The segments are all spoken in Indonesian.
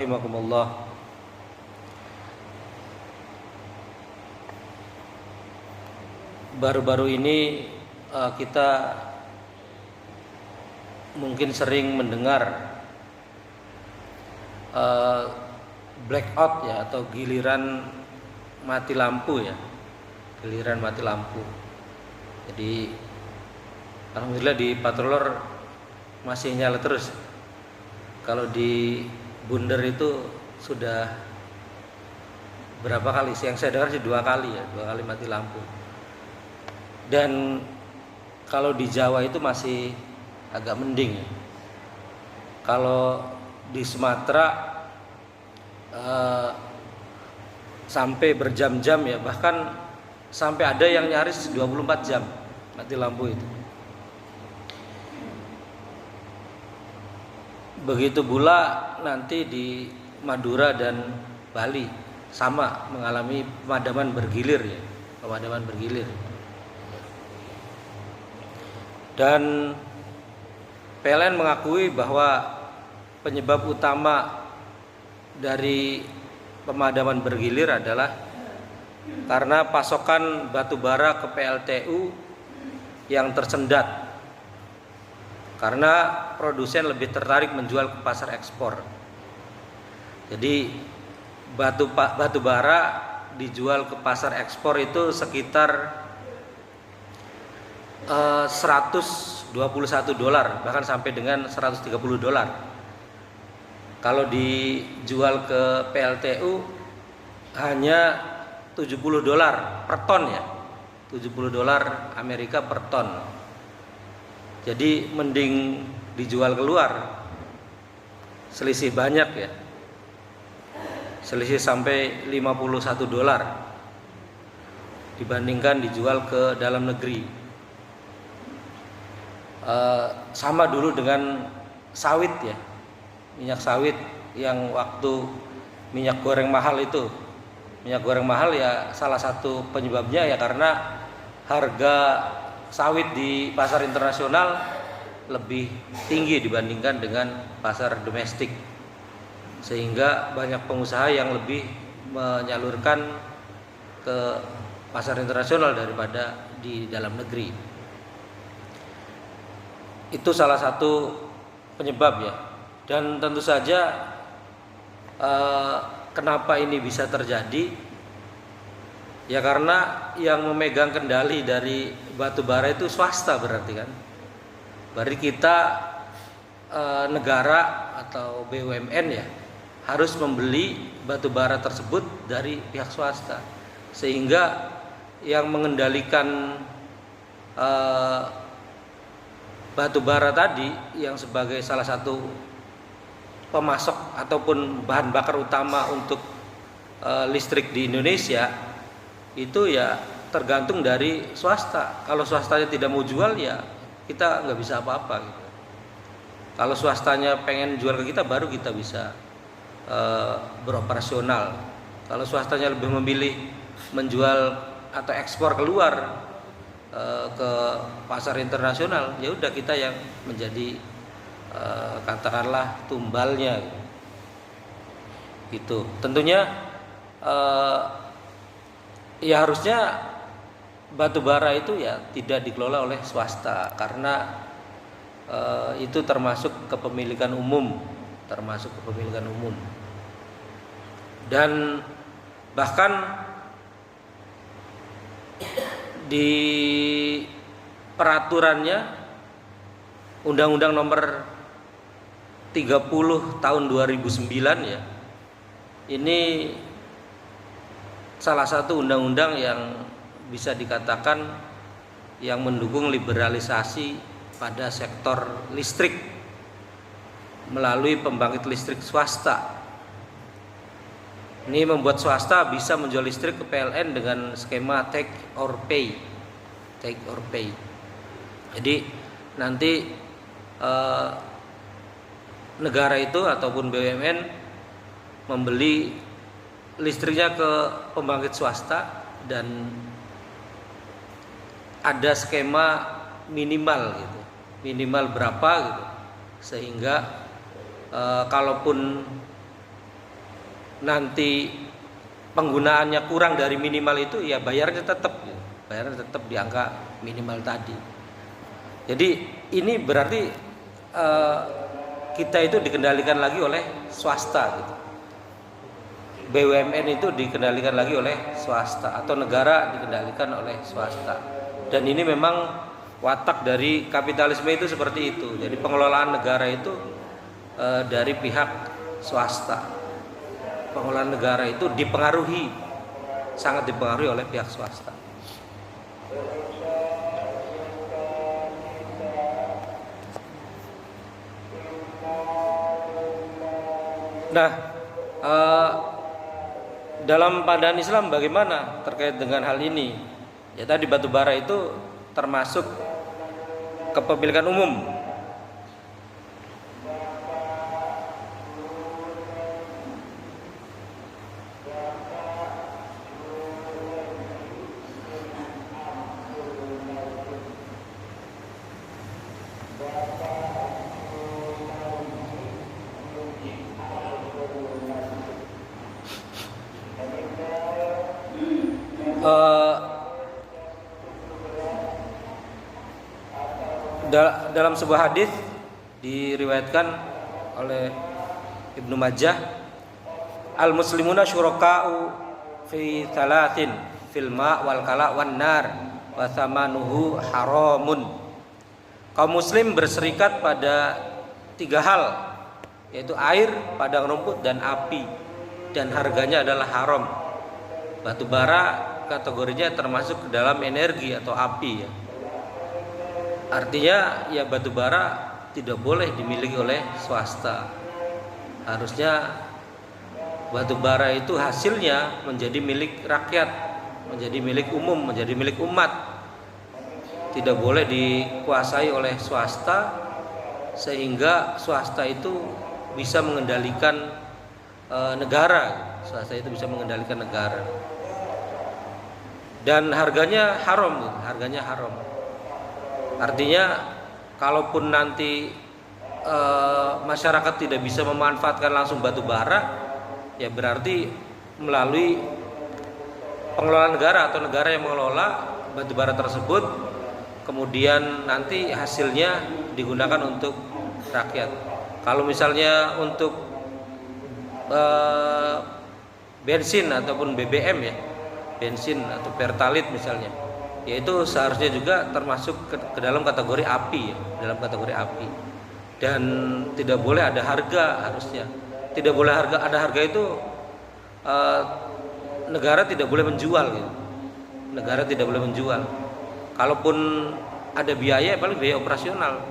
Rahimakumullah. Baru-baru ini kita mungkin sering mendengar blackout ya, atau giliran mati lampu ya, giliran mati lampu. Jadi alhamdulillah di patroller masih nyala terus. Kalau di Bunder itu sudah berapa kali sih? Yang saya dengar sih 2 kali ya, 2 kali mati lampu. Dan kalau di Jawa itu masih agak mending ya. Kalau di Sumatera sampai berjam-jam ya, bahkan sampai ada yang nyaris 24 jam mati lampu itu. Begitu pula nanti di Madura dan Bali sama mengalami pemadaman bergilir ya, pemadaman bergilir. Dan PLN mengakui bahwa penyebab utama dari pemadaman bergilir adalah karena pasokan batu bara ke PLTU yang tersendat, karena produsen lebih tertarik menjual ke pasar ekspor. Jadi batu bara dijual ke pasar ekspor itu sekitar $121, bahkan sampai dengan $130. Kalau dijual ke PLTU hanya $70 per ton ya, $70 Amerika per ton. Jadi mending dijual keluar, selisih banyak ya, selisih sampai $51 dibandingkan dijual ke dalam negeri. Sama dulu dengan sawit ya, minyak sawit yang waktu minyak goreng mahal itu. Minyak goreng mahal ya salah satu penyebabnya ya karena harga sawit di pasar internasional lebih tinggi dibandingkan dengan pasar domestik, sehingga banyak pengusaha yang lebih menyalurkan ke pasar internasional daripada di dalam negeri. Itu salah satu penyebab ya. Dan tentu saja kenapa ini bisa terjadi? Ya karena yang memegang kendali dari batu bara itu swasta, berarti kan. Berarti kita negara atau BUMN ya harus membeli batu bara tersebut dari pihak swasta, sehingga yang mengendalikan batu bara tadi yang sebagai salah satu pemasok ataupun bahan bakar utama untuk listrik di Indonesia itu ya tergantung dari swasta. Kalau swastanya tidak mau jual ya kita nggak bisa apa-apa gitu. Kalau swastanya pengen jual ke kita baru kita bisa beroperasional. Kalau swastanya lebih memilih menjual atau ekspor keluar ke pasar internasional, ya udah kita yang menjadi katakanlah tumbalnya gitu. Tentunya ya harusnya batu bara itu ya tidak dikelola oleh swasta, karena itu termasuk kepemilikan umum, dan bahkan di peraturannya Undang-Undang Nomor 30 tahun 2009 ya, ini salah satu undang-undang yang bisa dikatakan yang mendukung liberalisasi pada sektor listrik melalui pembangkit listrik swasta. Ini membuat swasta bisa menjual listrik ke PLN dengan skema take or pay. Jadi nanti negara itu ataupun BUMN membeli listriknya ke pembangkit swasta dan ada skema minimal gitu, minimal berapa gitu, sehingga kalaupun nanti penggunaannya kurang dari minimal itu, ya bayarnya tetap di angka minimal tadi. Jadi ini berarti kita itu dikendalikan lagi oleh swasta gitu. BUMN itu dikendalikan lagi oleh swasta, atau negara dikendalikan oleh swasta. Dan ini memang watak dari kapitalisme itu seperti itu. Jadi pengelolaan negara itu dari pihak swasta. Pengelolaan negara itu sangat dipengaruhi oleh pihak swasta. Nah, dalam pandangan Islam bagaimana terkait dengan hal ini? Ya tadi batubara itu termasuk kepemilikan umum. Dalam sebuah hadis diriwayatkan oleh Ibnu Majah, al muslimuna syuraka'u fi thalathin fil ma' wal kala' wan nar wa thamanuhu haramun. Kaum muslim berserikat pada 3 hal, yaitu air, padang rumput, dan api, dan harganya adalah haram. Batu bara kategorinya termasuk ke dalam energi atau api ya. Artinya ya batu bara tidak boleh dimiliki oleh swasta. Harusnya batu bara itu hasilnya menjadi milik rakyat, menjadi milik umum, menjadi milik umat. Tidak boleh dikuasai oleh swasta, sehingga swasta itu bisa mengendalikan negara. Swasta itu bisa mengendalikan negara. Dan harganya haram. Artinya kalaupun nanti masyarakat tidak bisa memanfaatkan langsung batu bara, ya berarti melalui pengelola negara atau negara yang mengelola batu bara tersebut, kemudian nanti hasilnya digunakan untuk rakyat. Kalau misalnya untuk bensin ataupun BBM ya, bensin atau pertalite misalnya, yaitu seharusnya juga termasuk ke dalam kategori api ya, dalam kategori api. Dan tidak boleh ada harga, harusnya tidak boleh ada harga itu negara tidak boleh menjual gitu. Negara tidak boleh menjual. Kalaupun ada biaya, paling biaya operasional.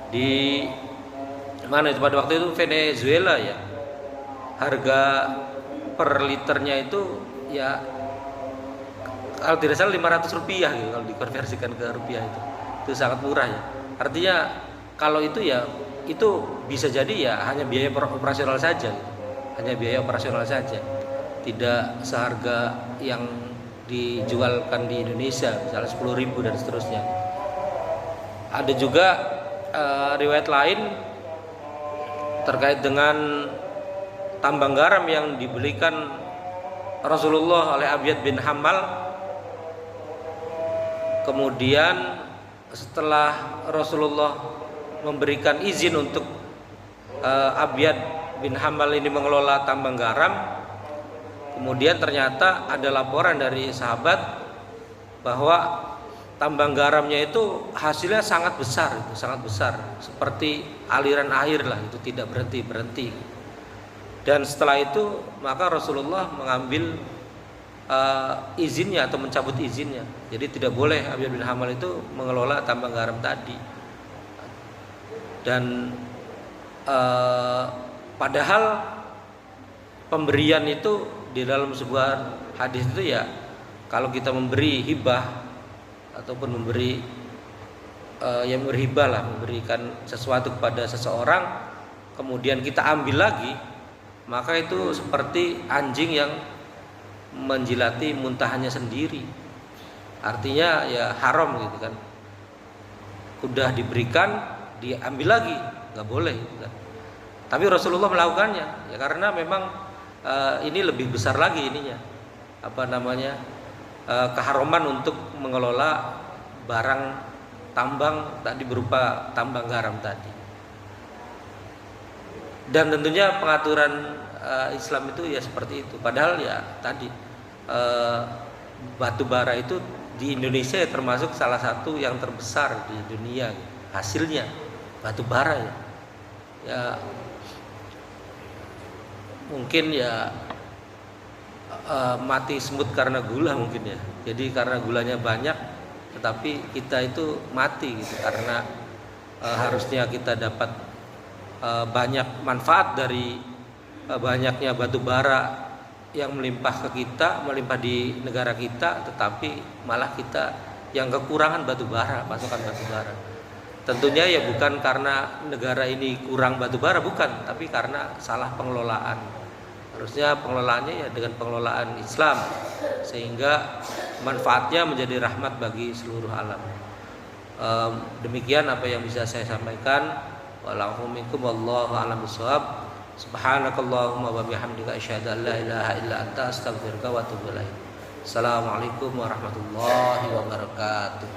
Di mana itu pada waktu itu Venezuela ya, harga per liternya itu ya kalau tidak salah 500 rupiah gitu, kalau dikonversikan ke rupiah itu sangat murah ya. Artinya kalau itu ya itu bisa jadi ya hanya biaya operasional saja gitu. Hanya biaya operasional saja, tidak seharga yang dijualkan di Indonesia, misalnya 10.000 dan seterusnya. Ada juga riwayat lain terkait dengan tambang garam yang dibelikan Rasulullah oleh Abyad bin Hammal. Kemudian setelah Rasulullah memberikan izin untuk Abyad bin Hammal ini mengelola tambang garam, kemudian ternyata ada laporan dari sahabat bahwa tambang garamnya itu hasilnya sangat besar, seperti aliran air lah, itu tidak berhenti. Dan setelah itu maka Rasulullah mengambil izinnya atau mencabut izinnya. Jadi tidak boleh Abyad bin Hammal itu mengelola tambang garam tadi. Dan padahal pemberian itu di dalam sebuah hadis itu ya, kalau kita memberi hibah ataupun memberi yang berhibah lah, memberikan sesuatu kepada seseorang kemudian kita ambil lagi, maka itu seperti anjing yang menjilati muntahannya sendiri. Artinya ya haram gitu kan. Udah diberikan, diambil lagi, nggak boleh gitu kan. Tapi Rasulullah melakukannya ya karena memang ini lebih besar lagi ininya, keharuman untuk mengelola barang tambang tadi berupa tambang garam tadi. Dan tentunya pengaturan Islam itu ya seperti itu. Padahal ya tadi batu bara itu di Indonesia ya termasuk salah satu yang terbesar di dunia hasilnya batu bara ya. Ya mungkin ya mati semut karena gula mungkin ya. Jadi karena gulanya banyak, tetapi kita itu mati gitu karena harusnya kita dapat banyak manfaat dari banyaknya batu bara yang melimpah ke kita, melimpah di negara kita, tetapi malah kita yang kekurangan batu bara, pasokan batu bara. Tentunya ya bukan karena negara ini kurang batu bara, bukan, tapi karena salah pengelolaan. Harusnya pengelolaannya ya dengan pengelolaan Islam, sehingga manfaatnya menjadi rahmat bagi seluruh alam. Demikian apa yang bisa saya sampaikan. Wallahu a'lam bishawab. Subhanakallahumma wa bihamdika asyhadu an la ilaha illa anta astaghfiruka wa atubu ilaik. Assalamualaikum warahmatullahi wabarakatuh.